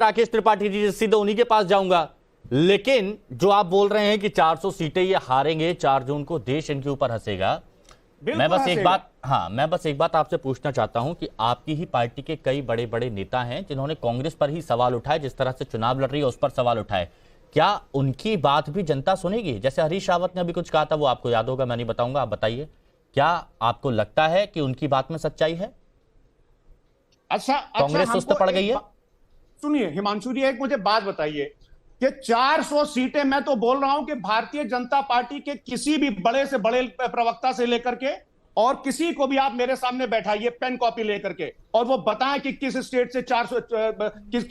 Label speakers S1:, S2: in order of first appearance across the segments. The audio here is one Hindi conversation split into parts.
S1: राकेश त्रिपाठी जी, सीधे उन्हीं के पास जाऊंगा। लेकिन जो आप बोल रहे हैं कि 400 सीटें ये हारेंगे 4 जून को, देश इनके ऊपर हंसेगा। मैं बस एक बात आपसे पूछना चाहता हूं कि आपकी ही पार्टी के कई बड़े बड़े नेता हैं जिन्होंने कांग्रेस पर ही सवाल उठाए, जिस तरह से चुनाव लड़ रही है उस पर सवाल उठाए। क्या उनकी बात भी जनता सुनेगी? जैसे हरीश रावत ने अभी कुछ कहा था, वो आपको याद होगा, मैं नहीं बताऊंगा, आप बताइए। क्या आपको लगता है कि उनकी बात में सच्चाई है? कांग्रेस सुस्त पड़ गई है?
S2: सुनिए हिमांशु जी, एक मुझे बात बताइए कि 400 सीटें, मैं तो बोल रहा हूं कि भारतीय जनता पार्टी के किसी भी बड़े से बड़े प्रवक्ता से लेकर के और किसी को भी आप मेरे सामने बैठाइए पेन कॉपी लेकर के, और वो बताएं कि किस स्टेट से 400 किस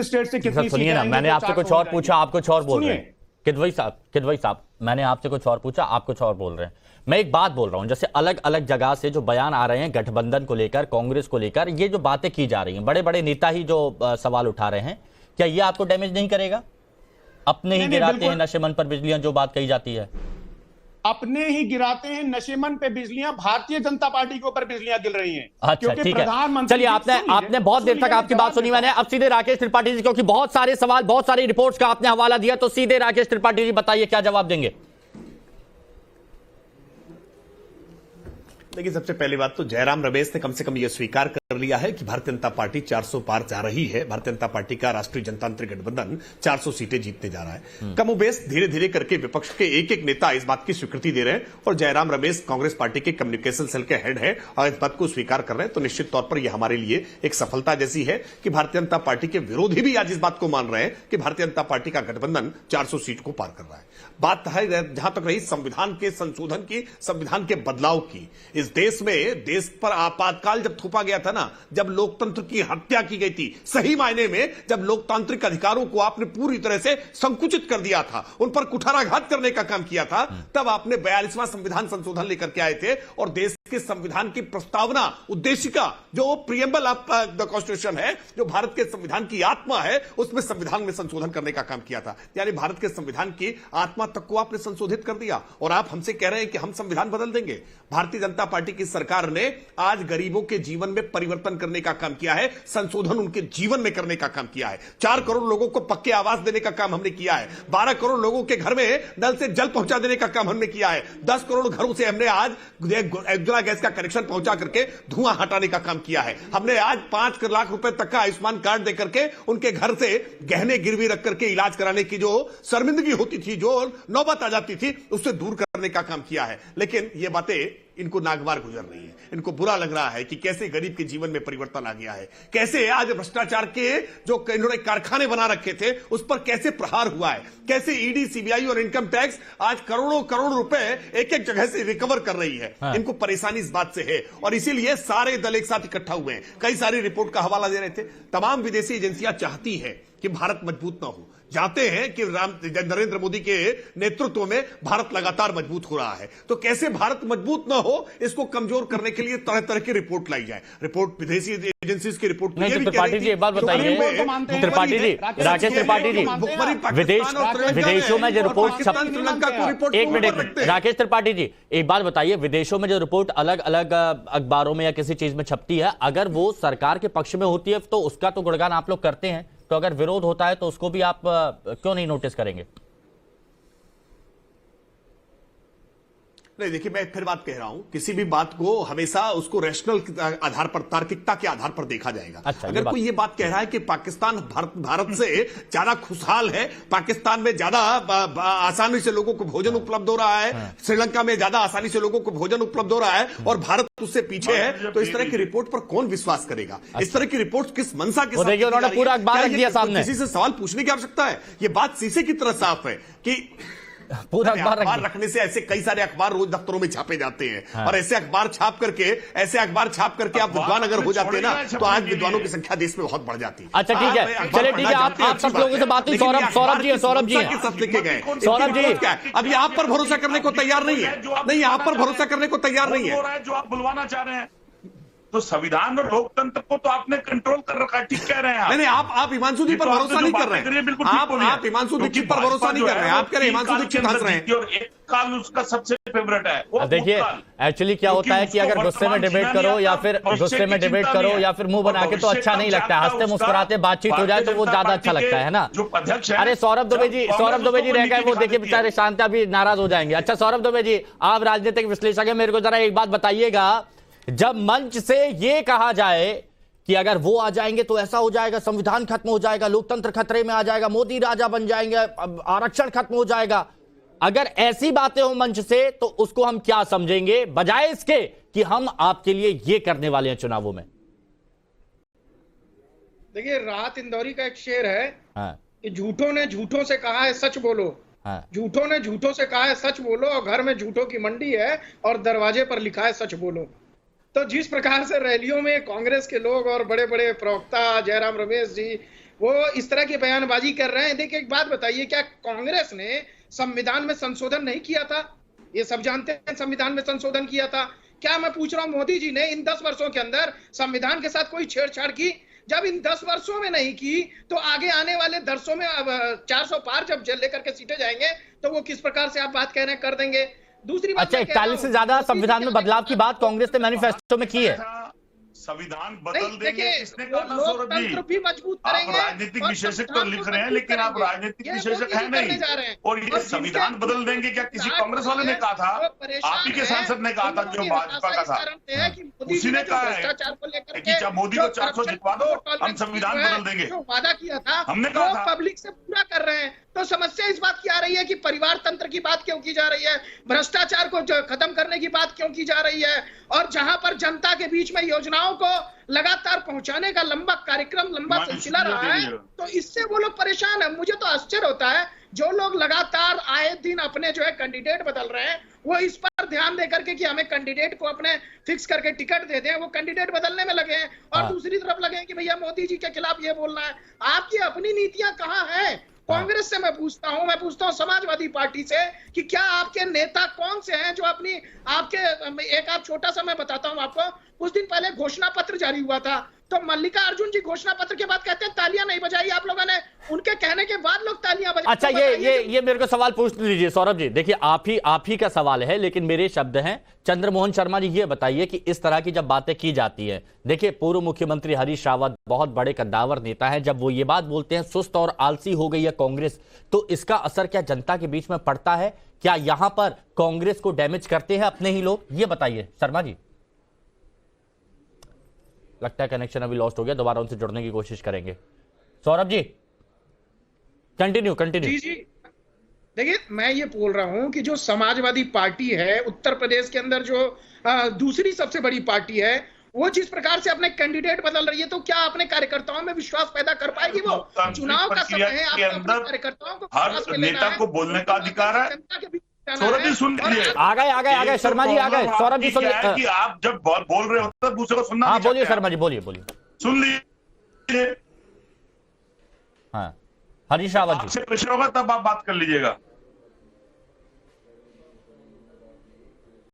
S2: स्टेट से कितनी।
S1: सुनिए ना, मैंने आपसे कुछ और पूछा, आप कुछ और बोल रहे हैं। किदवई साहब, मैंने आपसे कुछ और पूछा, आप कुछ और बोल रहे हैं। मैं एक बात बोल रहा हूं, जैसे अलग अलग जगह से जो बयान आ रहे हैं गठबंधन को लेकर, कांग्रेस को लेकर, ये जो बातें की जा रही हैं, बड़े बड़े नेता ही जो सवाल उठा रहे हैं, क्या ये आपको डैमेज नहीं करेगा? अपने ही गिराते हैं नशेमन पर बिजलियां, जो बात कही जाती है।
S2: अपने ही गिराते हैं नशेमन पे बिजलियां, भारतीय जनता पार्टी के ऊपर बिजलियां गिर रही हैं।
S1: अच्छा ठीक है, चलिए आपने बहुत देर तक आपकी बात सुनी मैंने। अब सीधे राकेश त्रिपाठी जी, क्योंकि बहुत सारे सवाल, बहुत सारी रिपोर्ट्स का आपने हवाला दिया, तो सीधे राकेश त्रिपाठी जी बताइए क्या जवाब देंगे।
S3: देखिए, सबसे पहली बात तो जयराम रमेश ने कम से कम यह स्वीकार कर लिया है कि भारतीय जनता पार्टी 400 पार जा रही है। भारतीय जनता पार्टी का राष्ट्रीय जनतांत्रिक गठबंधन 400 सीटें जीतने जा रहा है। कमोबेश धीरे धीरे करके विपक्ष के एक एक नेता इस बात की स्वीकृति दे रहे हैं, और जयराम रमेश कांग्रेस पार्टी के कम्युनिकेशन सेल के हेड है और इस बात को स्वीकार कर रहे हैं। तो निश्चित तौर पर यह हमारे लिए एक सफलता जैसी है कि भारतीय जनता पार्टी के विरोधी भी आज इस बात को मान रहे हैं कि भारतीय जनता पार्टी का गठबंधन 400 सीट को पार कर रहा है। बात है जहां तक रही संविधान के संशोधन की, संविधान के बदलाव की, इस देश में, देश पर आपातकाल जब थोपा गया था ना, जब लोकतंत्र की हत्या की गई थी, सही मायने में जब लोकतांत्रिक अधिकारों को आपने पूरी तरह से संकुचित कर दिया था, उन पर कुठाराघात करने का काम किया था, तब आपने 42वां संविधान संशोधन लेकर के आए थे और देश के संविधान की प्रस्तावना, उद्देशिका, जो प्रियम्बल ऑफ द कॉन्स्टिट्यूशन है, जो भारत के संविधान की आत्मा है, उसमें संविधान में संशोधन करने का काम किया था। यानी भारत के संविधान की आत्मा तक को आपने संशोधित कर दिया, और आप हमसे कह रहे हैं कि हम संविधान बदल देंगे। भारतीय जनता पार्टी की सरकार ने आज गरीबों के जीवन में परिवर्तन करने का काम किया है, संशोधन उनके जीवन में करने का काम किया है। 4 करोड़ लोगों को पक्के आवास देने का काम हमने किया है। 12 करोड़ लोगों के घर में नल से जल पहुंचा देने का काम हमने किया है। 10 करोड़ घरों से हमने आज उज्ज्वला गैस का कनेक्शन पहुंचा करके धुआं हटाने का काम किया है। हमने आज 5 लाख रुपए तक का आयुष्मान कार्ड देकर के उनके घर से गहने गिरवी रख करके इलाज कराने की जो शर्मिंदगी होती थी, जो नौबत आ जाती थी, उससे दूर करने का काम किया है। लेकिन ये बातें इनको नागवार गुजर रही है। इनको बुरा लग रहा है कि कैसे गरीब के जीवन में परिवर्तन आ गया है, कैसे आज भ्रष्टाचार के जो इन्होंने कारखाने बना रखे थे उस पर कैसे प्रहार हुआ है, कैसे ईडी, सीबीआई और इनकम टैक्स आज करोड़ों करोड़ रुपए एक एक जगह से रिकवर कर रही है। इनको परेशानी इस बात से है, और इसीलिए सारे दल एक साथ इकट्ठा हुए हैं। कई सारी रिपोर्ट का हवाला दे रहे थे। तमाम विदेशी एजेंसियां चाहती है कि भारत मजबूत ना हो, चाहते हैं कि नरेंद्र मोदी के नेतृत्व में भारत लगातार मजबूत हो रहा है। तो कैसे भारत मजबूत ना हो, इसको कमजोर करने के लिए तरह तरह की रिपोर्ट लाई जाए। रिपोर्ट विदेशी एजेंसीज की रिपोर्ट
S1: त्रिपाठी जी एक बात बताइए, त्रिपाठी जी, राकेश त्रिपाठी जी, विदेशों में जो रिपोर्ट, एक मिनट राकेश त्रिपाठी जी एक बात बताइए, विदेशों में जो रिपोर्ट अलग अलग अखबारों में या किसी चीज में छपती है, अगर वो सरकार के पक्ष में होती है तो उसका तो गुणगान आप लोग करते हैं, तो अगर विरोध होता है तो उसको भी आप क्यों नहीं नोटिस करेंगे?
S3: नहीं, देखिए, मैं फिर बात कह रहा हूं, किसी भी बात को हमेशा उसको रैशनल आधार पर, तार्किकता के आधार पर देखा जाएगा।
S1: अच्छा,
S3: अगर कोई ये बात कह रहा है कि पाकिस्तान भारत से ज्यादा खुशहाल है, पाकिस्तान में ज्यादा आसानी से लोगों को भोजन उपलब्ध हो रहा है, श्रीलंका में ज्यादा आसानी से लोगों को भोजन उपलब्ध हो रहा है, और भारत उससे पीछे है, तो इस तरह की रिपोर्ट पर कौन विश्वास करेगा? इस तरह की रिपोर्ट किस मंशा के साथ?
S1: उन्होंने पूरा अखबार रख दिया सामने,
S3: किसी से सवाल पूछने की आवश्यकता है? ये बात शीशे की तरह साफ है कि
S1: पूरा
S3: अखबार रखने से ऐसे कई सारे अखबार रोज दफ्तरों में छापे जाते हैं, और ऐसे अखबार छाप करके आप विद्वान अगर हो जाते हैं ना, तो आज विद्वानों की संख्या देश में बहुत बढ़ जाती है।
S1: अच्छा ठीक है, चलिए ठीक है, आप सब लोगों से बात हुई। सौरभ जी
S3: लिखे गए,
S1: सौरभ जी
S3: अब ये आप पर भरोसा करने को तैयार नहीं है, नहीं, आप पर भरोसा करने को तैयार नहीं है
S4: जो आप बुलवाना चाह रहे हैं। तो संविधान और लोकतंत्र को तो आपने कंट्रोल कर रखा है, ठीक कह रहे हैं।
S3: नहीं, आप हिमांशु जी पर भरोसा नहीं कर रहे हैं। आप हिमांशु दीक्षित पर भरोसा नहीं कर रहे हैं। आप कह रहे हैं हिमांशु दीक्षित हंस रहे हैं।
S4: और एक काल उसका सबसे फेवरेट है। वो
S1: अब देखिए
S4: भूतकाल।
S1: एक्चुअली क्या
S4: क्योंकि
S1: होता है कि
S4: उसको
S1: अगर गुस्से में
S4: वर्तमान
S1: डिबेट
S4: जीना
S1: करो
S4: नहीं
S1: या
S4: आता,
S1: फिर
S4: भविष्य
S1: गुस्से में
S4: की
S1: डिबेट
S4: चिंता
S1: करो
S4: नहीं है।
S1: या फिर मुंह बना के तो
S4: भविष्य
S1: अच्छा
S4: कब
S1: नहीं लगता है,
S4: जागता
S1: हंसते
S4: उसका
S1: मुस्कुराते बातचीत हो जाए तो वो
S4: भारतीय
S1: ज्यादा
S4: जनता
S1: अच्छा
S4: पार्टी
S1: लगता है ना।
S4: जो अध्यक्ष है,
S1: अरे सौरभ दुबे जी,
S4: जब
S1: सौरभ दुबे जी
S4: कांग्रेस
S1: रह गए,
S4: उसको
S1: वो
S4: नीति
S1: देखिए
S4: दिखाती
S1: बेचारे
S4: है।
S1: शांत अभी नाराज हो जाएंगे। अच्छा सौरभ दुबे जी, आप राजनीतिक विश्लेषक हैं, मेरे को जरा एक बात बताइएगा, जब मंच से ये कहा जाए कि अगर वो आ जाएंगे तो ऐसा हो जाएगा, संविधान खत्म हो जाएगा, लोकतंत्र खतरे में आ जाएगा, मोदी राजा बन जाएंगे, आरक्षण खत्म हो जाएगा, अगर ऐसी बातें हो मंच से तो उसको हम क्या समझेंगे, बजाय इसके कि हम आपके लिए ये करने वाले हैं चुनावों में?
S5: देखिए, राहत इंदौरी का एक शेर है
S1: हाँ,
S5: कि झूठों ने झूठों से कहा है सच बोलो,
S1: हाँ,
S5: झूठों ने झूठों से कहा है सच बोलो, और घर में झूठों की मंडी है और दरवाजे पर लिखा है सच बोलो। तो जिस प्रकार से रैलियों में कांग्रेस के लोग और बड़े बड़े प्रवक्ता जयराम रमेश जी वो इस तरह की बयानबाजी कर रहे हैं, देखिए एक बात बताइए, क्या कांग्रेस ने संविधान में संशोधन नहीं किया था? ये सब जानते हैं संविधान में संशोधन किया था। क्या मैं पूछ रहा हूं, मोदी जी ने इन 10 वर्षों के अंदर संविधान के साथ कोई छेड़छाड़ की? जब इन 10 वर्षों में नहीं की तो आगे आने वाले दर्शों में 400 पार जब लेकर के सीटें जाएंगे तो वो किस प्रकार से आप बात कह रहे हैं कर देंगे। दूसरी बात,
S1: अच्छा 41 से ज्यादा संविधान में बदलाव की बात कांग्रेस ने मैनिफेस्टो में की है।
S4: संविधान बदल
S5: नहीं,
S4: देंगे
S5: देखिए,
S4: किसने
S5: वो
S4: कहा? सौरभ जी,
S5: लोकतंत्र भी मजबूत
S4: आप
S5: करेंगे
S4: राजनीतिक
S5: और
S4: विशेषक तो
S5: संविधान
S4: लिख
S5: को
S4: रहे हैं,
S5: मजबूत
S4: लेकिन आप
S5: करेंगे।
S4: राजनीतिक
S5: ये
S4: विशेषक
S5: मोदी
S4: है
S5: जी करने
S4: नहीं।
S5: जा रहे हैं।
S4: और ये संविधान
S5: जिनके
S4: बदल देंगे क्या किसी
S5: विधायक
S4: कांग्रेस वाले ने कहा था?
S5: वो परेशान
S4: आप ही के
S5: हैं,
S4: सांसद ने कहा था
S5: उन
S4: जो
S5: लोगों की
S4: भाजपा का
S5: हताशा इस
S4: था,
S5: कारण से है कि मोदी
S4: उसी
S5: जी
S4: ने
S5: जो
S4: कहा है
S5: भ्रष्टाचार को लेकर
S4: कि
S5: के
S4: मोदी को
S5: जो
S4: 400
S5: corruption
S4: जितवा दो,
S5: को
S4: हम
S5: tolerance
S4: संविधान
S5: जो है,
S4: बदल देंगे।
S5: जो वादा किया था
S4: हमने कहा
S5: वो
S4: था।
S5: पब्लिक से पूरा कर रहे हैं। तो समस्या इस बात की आ रही है कि परिवार तंत्र की बात क्यों की जा रही है, भ्रष्टाचार को खत्म करने की बात क्यों की जा रही है, और जहां पर जनता के बीच में योजनाओं को लगातार पहुंचाने का लंबा कार्यक्रम, लंबा सिलसिला रहा है, तो इससे वो लोग परेशान है। मुझे तो आश्चर्य होता है जो लोग लगातार आए दिन अपने जो है कैंडिडेट बदल रहे हैं, वो इस पर ध्यान दे करके कि हमें कैंडिडेट को अपने फिक्स करके टिकट दे दें, वो कैंडिडेट बदलने में लगे हैं और दूसरी तरफ लगे हैं कि भैया मोदी जी के खिलाफ ये बोलना है। आपकी अपनी नीतियां कहां हैं? कांग्रेस से मैं पूछता हूं समाजवादी पार्टी से कि क्या आपके नेता कौन से हैं जो अपनी आपके एक आप छोटा सा मैं बताता हूं आपको, कुछ दिन पहले घोषणा पत्र जारी हुआ था, तो मल्लिका अर्जुन जी घोषणा पत्र के बाद कहते हैं तालियां नहीं बजाई आप लोगों ने, उनके कहने के बाद लोग तालियां बजाई।
S1: अच्छा ये मेरे को सवाल पूछ लीजिए सौरभ जी, देखिए आप ही का सवाल है लेकिन मेरे शब्द हैं। चंद्रमोहन शर्मा जी ये बताइए कि इस तरह की जब बातें की जाती है, देखिए पूर्व मुख्यमंत्री हरीश रावत बहुत बड़े कद्दावर नेता है, जब वो ये बात बोलते हैं सुस्त और आलसी हो गई है कांग्रेस, तो इसका असर क्या जनता के बीच में पड़ता है? क्या यहां पर कांग्रेस को डैमेज करते हैं अपने ही लोग? ये बताइए शर्मा जी। लगता है कनेक्शन अभी लॉस्ट हो गया, दोबारा उनसे जुड़ने की कोशिश करेंगे। सौरभ जी कंटिन्यू।
S5: जी जी, देखिए मैं ये बोल रहा हूं कि जो समाजवादी पार्टी है उत्तर प्रदेश के अंदर, जो दूसरी सबसे बड़ी पार्टी है, वो जिस प्रकार से अपने कैंडिडेट बदल रही है, तो क्या अपने कार्यकर्ताओं में विश्वास पैदा कर पाएगी? वो चुनाव का समय है, आपको अपने कार्यकर्ताओं को विश्वास में लेना है,
S4: नेता को बोलने का अधिकार है।
S5: जनता के बीच जाना
S4: सौरभ जी
S5: है।
S4: सुन लीजिए,
S1: आ गए शर्मा जी आ गए। सौरभ जी सुन
S4: है कि आप जब बोल रहे होते तो दूसरे को सुनना
S1: हाँ
S4: नहीं
S1: बोलिए
S4: चाहते
S1: शर्मा जी, बोलिए
S4: सुन लीजिए,
S1: हाँ हरीश रावत जी
S4: आपसे प्रेशर होगा तब आप बात कर लीजिएगा।